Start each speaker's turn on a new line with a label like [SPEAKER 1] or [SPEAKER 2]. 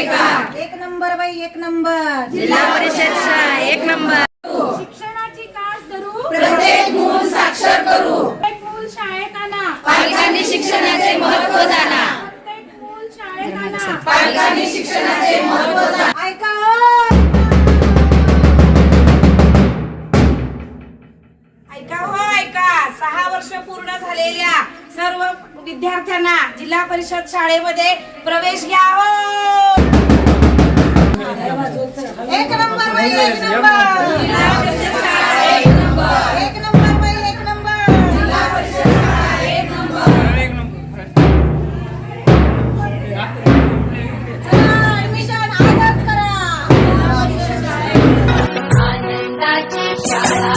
[SPEAKER 1] का?
[SPEAKER 2] एक नंबर बाई एक नंबर.
[SPEAKER 1] जिल्हा परिषद शाळा एक नंबर.
[SPEAKER 3] शिक्षणाची कास धरू,
[SPEAKER 1] प्रत्येक मूल साक्षर करू.
[SPEAKER 3] प्रत्येक मूल शाळेत आणा.
[SPEAKER 1] पालकांनी शिक्षणाचे महत्त्व जाणा.
[SPEAKER 3] प्रत्येक मूल शाळेत आणा.
[SPEAKER 1] पालकांनी शिक्षणाचे महत्त्व जाणा.
[SPEAKER 2] ऐका
[SPEAKER 3] ऐका हो ऐका. 6 वर्ष पूर्ण झालेल्या सर्व विद्यार्थ्यांना जिल्हा परिषद शाळेमध्ये प्रवेश घ्या हो.
[SPEAKER 2] एक नंबर बाई एक नंबर.
[SPEAKER 3] जिल्हा परिषद शाळा एक नंबर.
[SPEAKER 2] एक नंबर बाई एक नंबर.
[SPEAKER 3] जिल्हा परिषद शाळा एक नंबर.
[SPEAKER 2] चला ऍडमिशन आजच करा.
[SPEAKER 4] आनंदाची शाळा